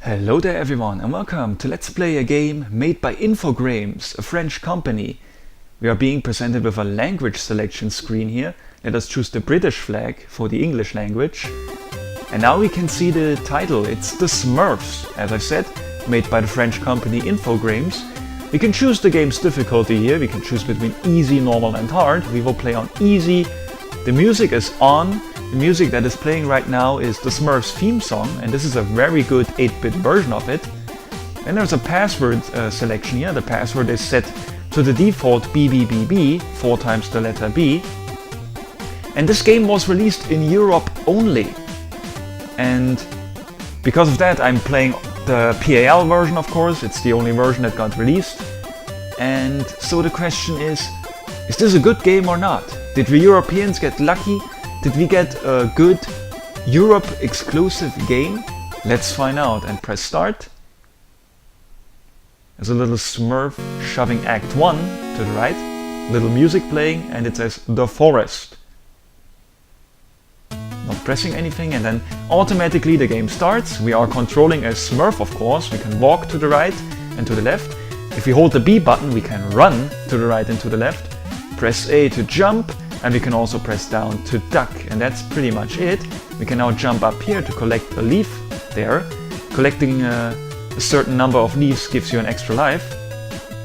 Hello there everyone and welcome to Let's Play a game made by Infogrames, a French company. We are being presented with a language selection screen here. Let us choose the British flag for the English language. And now we can see the title. It's the Smurfs, as I said, made by the French company Infogrames. We can choose the game's difficulty here. We can choose between easy, normal and hard. We will play on easy. The music is on. The music that is playing right now is the Smurfs theme song, and this is a very good 8-bit version of it. And there's a password selection here. The password is set to the default BBBB, 4 times the letter B. And this game was released in Europe only. And because of that, I'm playing the PAL version, of course. It's the only version that got released. And so the question is this a good game or not? Did we Europeans get lucky? Did we get a good Europe exclusive game? Let's find out and press start. There's a little Smurf shoving Act 1 to the right, little music playing, and it says The Forest. Not pressing anything, and then automatically the game starts. We are controlling a Smurf, of course. We can walk to the right and to the left. If we hold the B button, we can run to the right and to the left. Press A to jump. And we can also press down to duck, and that's pretty much it. We can now jump up here to collect a leaf there. Collecting a certain number of leaves gives you an extra life.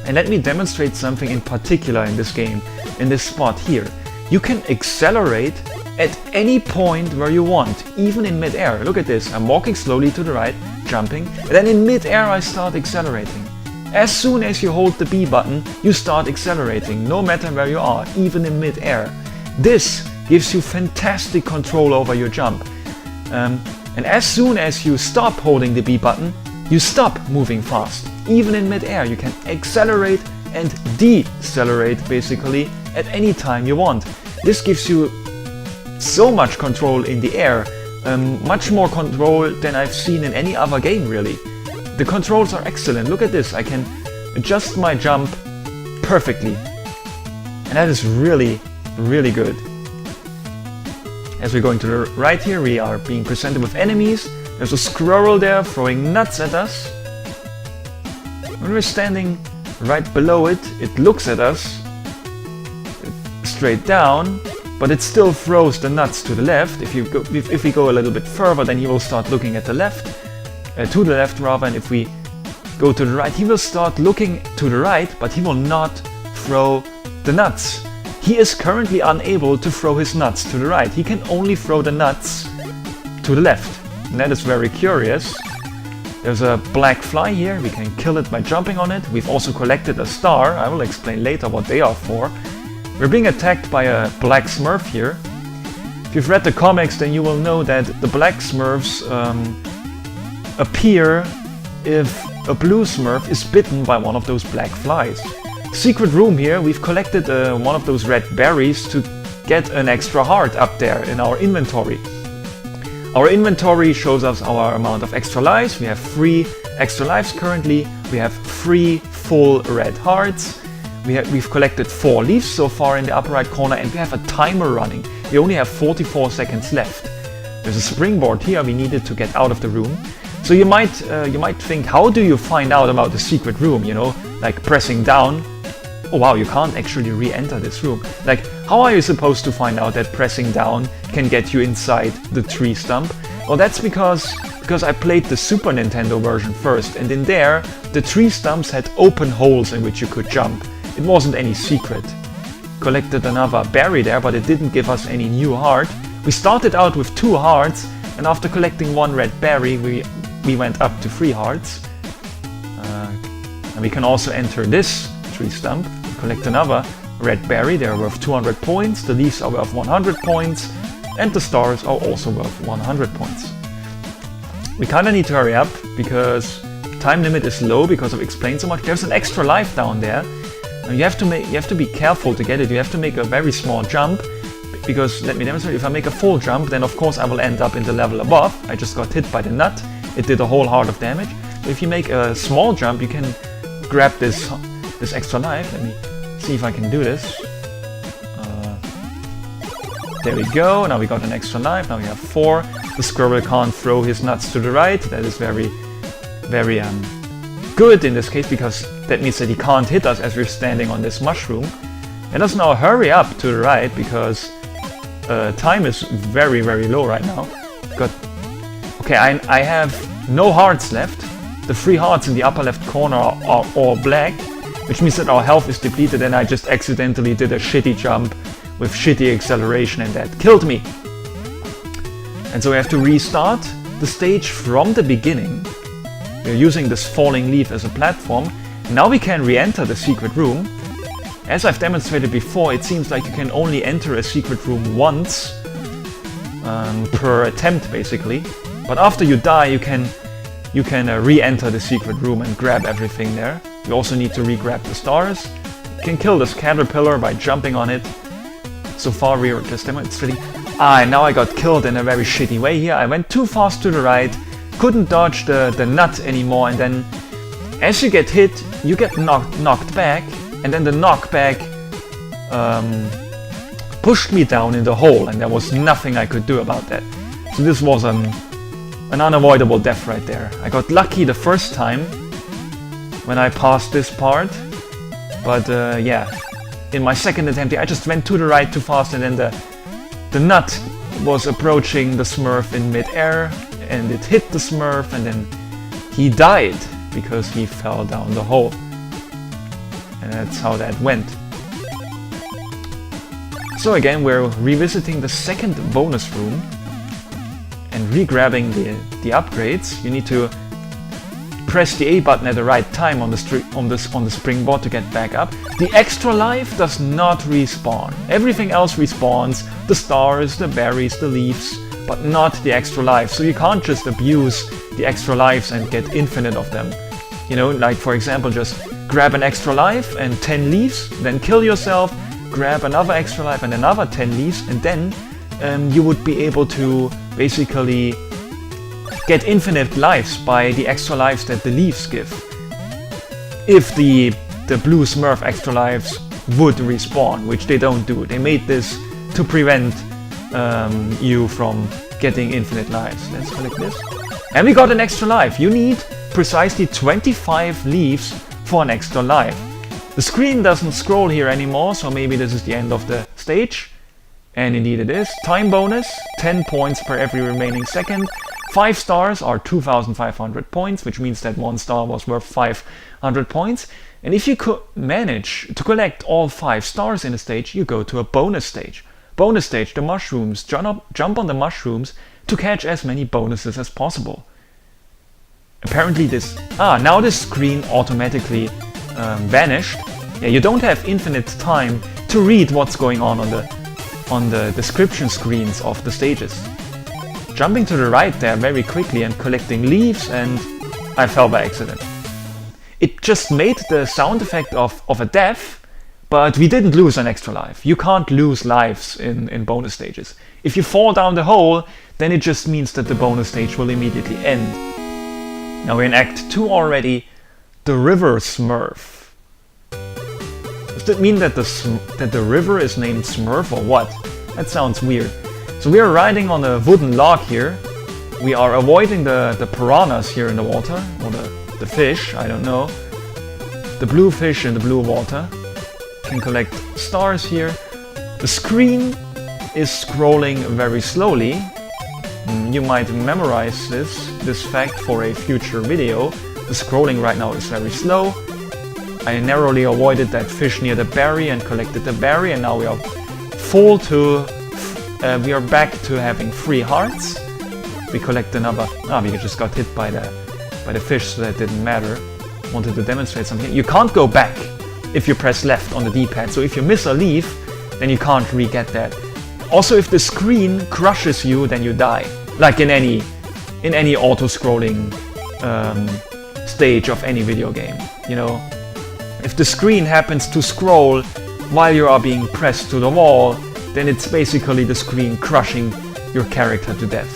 And let me demonstrate something in particular in this game, in this spot here. You can accelerate at any point where you want, even in mid-air. Look at this, I'm walking slowly to the right, jumping, and then in mid-air I start accelerating. As soon as you hold the B button, you start accelerating, no matter where you are, even in mid-air. This gives you fantastic control over your jump. And as soon as you stop holding the B button, you stop moving fast. Even in mid-air, you can accelerate and decelerate basically at any time you want. This gives you so much control in the air, much more control than I've seen in any other game really. The controls are excellent. Look at this, I can adjust my jump perfectly. And that is really good. As we're going to the right here, we are being presented with enemies. There's a squirrel there throwing nuts at us. When we're standing right below it, it looks at us straight down, but it still throws the nuts to the left. If we go a little bit further, then he will start looking at the left, to the left rather, and if we go to the right, he will start looking to the right, but he will not throw the nuts. He is currently unable to throw his nuts to the right. He can only throw the nuts to the left. And that is very curious. There's a black fly here. We can kill it by jumping on it. We've also collected a star. I will explain later what they are for. We're being attacked by a black Smurf here. If you've read the comics, then you will know that the black Smurfs appear if a blue Smurf is bitten by one of those black flies. Secret room here, we've collected one of those red berries to get an extra heart up there in our inventory. Our inventory shows us our amount of extra lives. We have 3 extra lives currently. We have 3 full red hearts. We've collected 4 leaves so far in the upper right corner, and we have a timer running. We only have 44 seconds left. There's a springboard here we needed to get out of the room. So you might think, how do you find out about the secret room, you know, like pressing down? Oh wow, you can't actually re-enter this room. Like, how are you supposed to find out that pressing down can get you inside the tree stump? Well, that's because I played the Super Nintendo version first, and in there, the tree stumps had open holes in which you could jump. It wasn't any secret. Collected another berry there, but it didn't give us any new heart. We started out with 2 hearts, and after collecting 1 red berry, we went up to 3 hearts. And we can also enter this tree stump. Collect another red berry. They are worth 200 points, the leaves are worth 100 points, and the stars are also worth 100 points. We kinda need to hurry up because time limit is low because I've explained so much. There's an extra life down there, and you have to be careful to get it. You have to make a very small jump, because let me demonstrate. If I make a full jump, then of course I will end up in the level above. I just got hit by the nut. It did a whole heart of damage. So if you make a small jump, you can grab this extra life. Let me see if I can do this. There we go. Now we got an extra life. Now we have 4. The squirrel can't throw his nuts to the right. That is very very good in this case, because that means that he can't hit us as we're standing on this mushroom. Let us now hurry up to the right, because time is very, very low right now. Okay, I have no hearts left. The 3 hearts in the upper left corner are all black, which means that our health is depleted, and I just accidentally did a shitty jump with shitty acceleration, and that killed me. And so we have to restart the stage from the beginning. We're using this falling leaf as a platform. Now we can re-enter the secret room. As I've demonstrated before, it seems like you can only enter a secret room once per attempt, basically. But after you die, you can re-enter the secret room and grab everything there. You also need to re-grab the stars. You can kill this caterpillar by jumping on it. So far we are just demonstrating. And now I got killed in a very shitty way here. I went too fast to the right, couldn't dodge the nut anymore, and then as you get hit, you get knocked back, and then the knockback pushed me down in the hole, and there was nothing I could do about that. So this was an unavoidable death right there. I got lucky the first time when I passed this part, but yeah, in my second attempt I just went to the right too fast, and then the nut was approaching the Smurf in mid-air, and it hit the Smurf, and then he died because he fell down the hole. And that's how that went. So again, we're revisiting the second bonus room and re-grabbing the upgrades. You need to press the A button at the right time on the springboard to get back up. The extra life does not respawn. Everything else respawns, the stars, the berries, the leaves, but not the extra life. So you can't just abuse the extra lives and get infinite of them. You know, like for example, just grab an extra life and 10 leaves, then kill yourself, grab another extra life and another 10 leaves, and then you would be able to basically get infinite lives by the extra lives that the leaves give. If the blue Smurf extra lives would respawn, which they don't do. They made this to prevent you from getting infinite lives. Let's collect this. And we got an extra life. You need precisely 25 leaves for an extra life. The screen doesn't scroll here anymore, so maybe this is the end of the stage. And indeed it is. Time bonus, 10 points per every remaining second. 5 stars are 2,500 points, which means that 1 star was worth 500 points. And if you could manage to collect all 5 stars in a stage, you go to a bonus stage. Bonus stage, the mushrooms. Jump on the mushrooms to catch as many bonuses as possible. Apparently this... now this screen automatically vanished. Yeah, you don't have infinite time to read what's going on the description screens of the stages. Jumping to the right there very quickly and collecting leaves, and I fell by accident. It just made the sound effect of a death, but we didn't lose an extra life. You can't lose lives in bonus stages. If you fall down the hole, then it just means that the bonus stage will immediately end. Now we're in Act 2 already, the River Smurf. Does that mean that the river is named Smurf or what? That sounds weird. So we are riding on a wooden log here. We are avoiding the piranhas here in the water, or the fish, I don't know. The blue fish in the blue water. Can collect stars here. The screen is scrolling very slowly. You might memorize this fact for a future video. The scrolling right now is very slow. I narrowly avoided that fish near the berry and collected the berry, and now we are we are back to having 3 hearts. We collect another... we just got hit by the fish, so that didn't matter. Wanted to demonstrate something. You can't go back if you press left on the D-pad, so if you miss a leaf, then you can't re-get that. Also, if the screen crushes you, then you die. Like in any auto-scrolling stage of any video game, you know. If the screen happens to scroll while you are being pressed to the wall, then it's basically the screen crushing your character to death.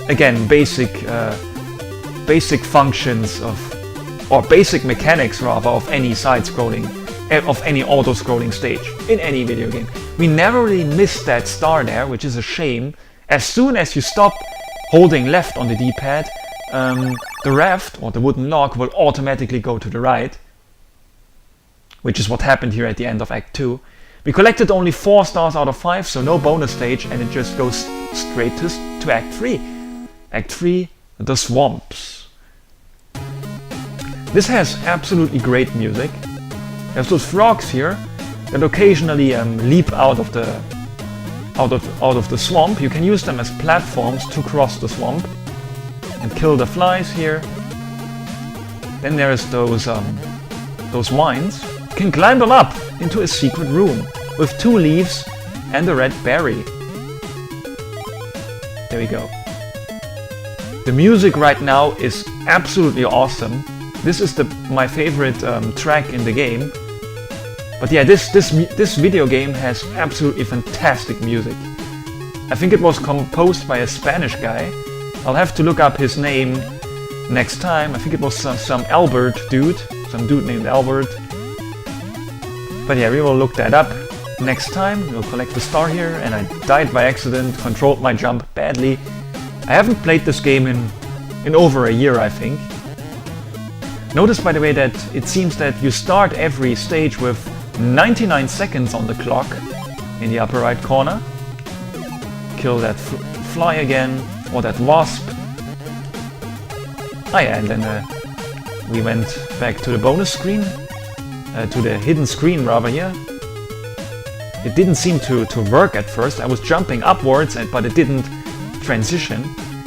Again, basic functions or basic mechanics rather, of any side-scrolling, of any auto-scrolling stage in any video game. We narrowly missed that star there, which is a shame. As soon as you stop holding left on the D-pad, the raft or the wooden log will automatically go to the right, which is what happened here at the end of Act 2. We collected only 4 stars out of 5, so no bonus stage, and it just goes straight to Act 3. Act 3, the swamps. This has absolutely great music. There's those frogs here that occasionally leap out of the swamp. You can use them as platforms to cross the swamp and kill the flies here. Then there's those vines. You can climb them up into a secret room with 2 leaves and a red berry. There we go. The music right now is absolutely awesome. This is my favorite track in the game. But yeah, this video game has absolutely fantastic music. I think it was composed by a Spanish guy. I'll have to look up his name next time. I think it was some Albert dude, some dude named Albert. But yeah, we will look that up next time. We'll collect the star here, and I died by accident, controlled my jump badly. I haven't played this game in over a year, I think. Notice, by the way, that it seems that you start every stage with 99 seconds on the clock in the upper right corner. Kill that fly again, or that wasp. Ah yeah, and then we went back to the bonus screen, to the hidden screen rather here. It didn't seem to work at first. I was jumping upwards, but it didn't transition.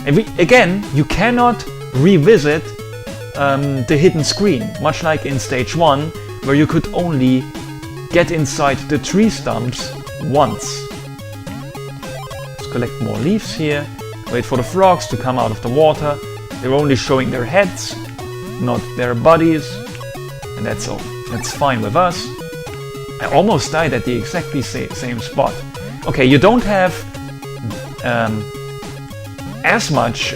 And again, you cannot revisit the hidden screen, much like in stage 1, where you could only get inside the tree stumps once. Let's collect more leaves here, wait for the frogs to come out of the water. They're only showing their heads, not their bodies, and that's all. That's fine with us. I almost died at the exactly same spot. Okay, you don't have as much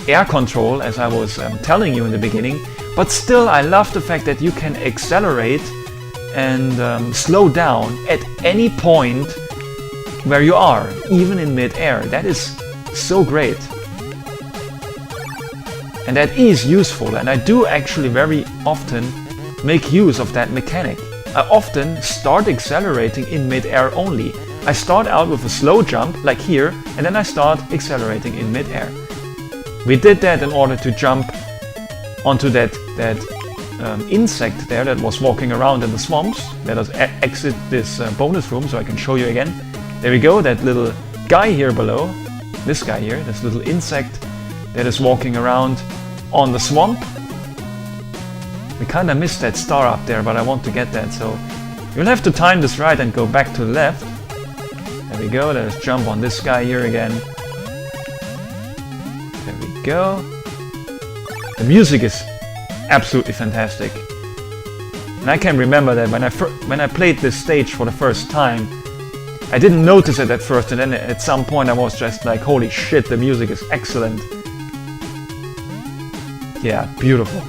air control as I was telling you in the beginning, but still I love the fact that you can accelerate and slow down at any point where you are, even in mid-air. That is so great. And that is useful, and I do actually very often make use of that mechanic. I often start accelerating in mid-air only. I start out with a slow jump, like here, and then I start accelerating in mid-air. We did that in order to jump onto that insect there that was walking around in the swamps. Let us exit this bonus room so I can show you again. There we go, that little guy here below, this guy here, this little insect that is walking around on the swamp. We kinda missed that star up there, but I want to get that, so you'll have to time this right and go back to the left. There we go, let us jump on this guy here again. There we go. The music is absolutely fantastic. And I can remember that when I played this stage for the first time, I didn't notice it at first, and then at some point I was just like, holy shit, the music is excellent. Yeah, beautiful.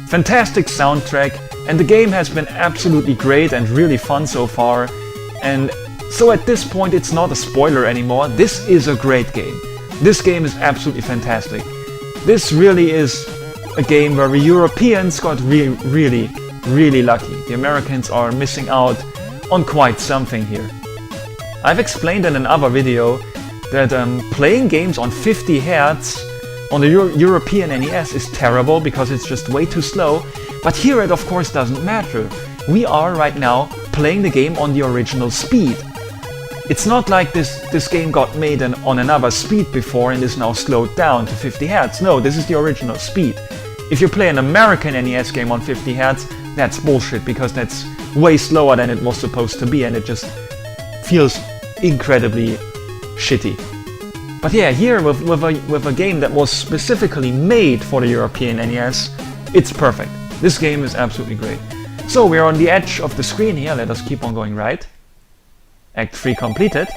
Fantastic soundtrack, and the game has been absolutely great and really fun so far. And so at this point it's not a spoiler anymore. This is a great game. This game is absolutely fantastic. This really is a game where we Europeans got really lucky. The Americans are missing out on quite something here. I've explained in another video that playing games on 50 Hz on the European NES is terrible because it's just way too slow, but here it of course doesn't matter. We are right now playing the game on the original speed. It's not like this game got made on another speed before and is now slowed down to 50 Hz. No, this is the original speed. If you play an American NES game on 50 Hz, that's bullshit because that's way slower than it was supposed to be and it just feels incredibly shitty. But yeah, here with a game that was specifically made for the European NES, it's perfect. This game is absolutely great. So we're on the edge of the screen here, let us keep on going right. Act 3 completed.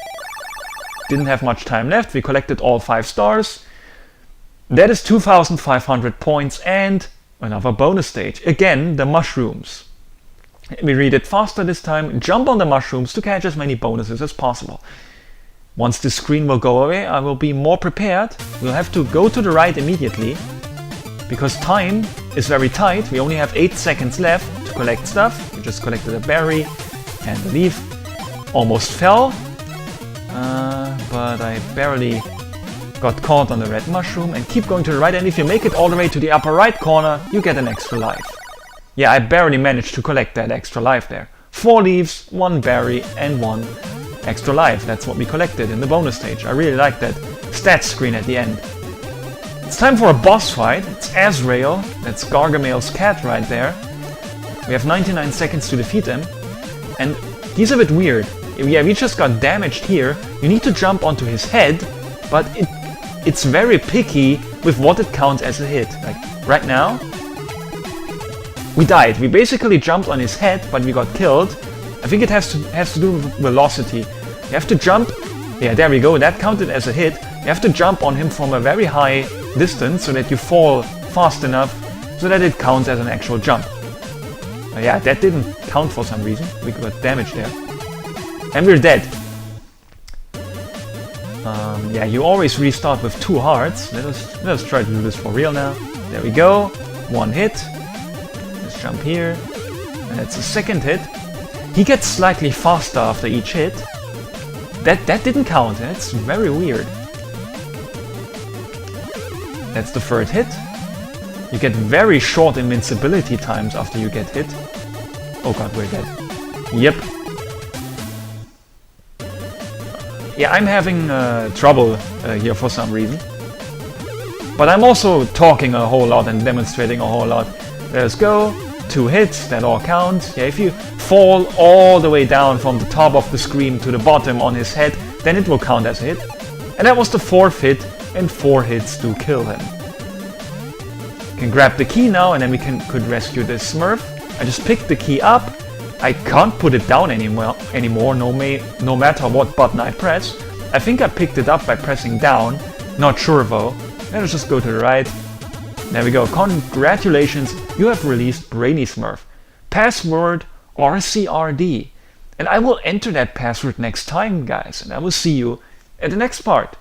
Didn't have much time left, we collected all 5 stars. That is 2,500 points and another bonus stage. Again, the mushrooms. We read it faster this time. Jump on the mushrooms to catch as many bonuses as possible. Once this screen will go away, I will be more prepared. We'll have to go to the right immediately. because time is very tight. We only have 8 seconds left to collect stuff. We just collected a berry and a leaf. Almost fell, but I barely got caught on the red mushroom, and keep going to the right, and if you make it all the way to the upper right corner, you get an extra life. Yeah, I barely managed to collect that extra life there. 4 leaves, 1 berry, and 1 extra life. That's what we collected in the bonus stage. I really like that stats screen at the end. It's time for a boss fight. It's Azrael. That's Gargamel's cat right there. We have 99 seconds to defeat him. And he's a bit weird. Yeah, we just got damaged here. You need to jump onto his head, but it's very picky with what it counts as a hit. Like, right now, we died. We basically jumped on his head, but we got killed. I think it has to do with velocity. You have to jump. Yeah, there we go. That counted as a hit. You have to jump on him from a very high distance so that you fall fast enough so that it counts as an actual jump. Yeah, that didn't count for some reason. We got damaged there. And we're dead. Yeah, you always restart with 2 hearts. Let us try to do this for real now. There we go. 1 hit. Let's jump here. And that's the second hit. He gets slightly faster after each hit. That didn't count. That's very weird. That's the third hit. You get very short invincibility times after you get hit. Oh god, we're dead. Yep. Yeah, I'm having trouble here for some reason. But I'm also talking a whole lot and demonstrating a whole lot. Let's go. 2 hits, that all counts. Yeah, if you fall all the way down from the top of the screen to the bottom on his head, then it will count as a hit. And that was the 4th hit, and 4 hits to kill him. Can grab the key now, and then we could rescue this Smurf. I just picked the key up. I can't put it down anymore, no matter what button I press. I think I picked it up by pressing down. Not sure though. Let's just go to the right. There we go. Congratulations, you have released Brainy Smurf. Password RCRD. And I will enter that password next time, guys. And I will see you at the next part.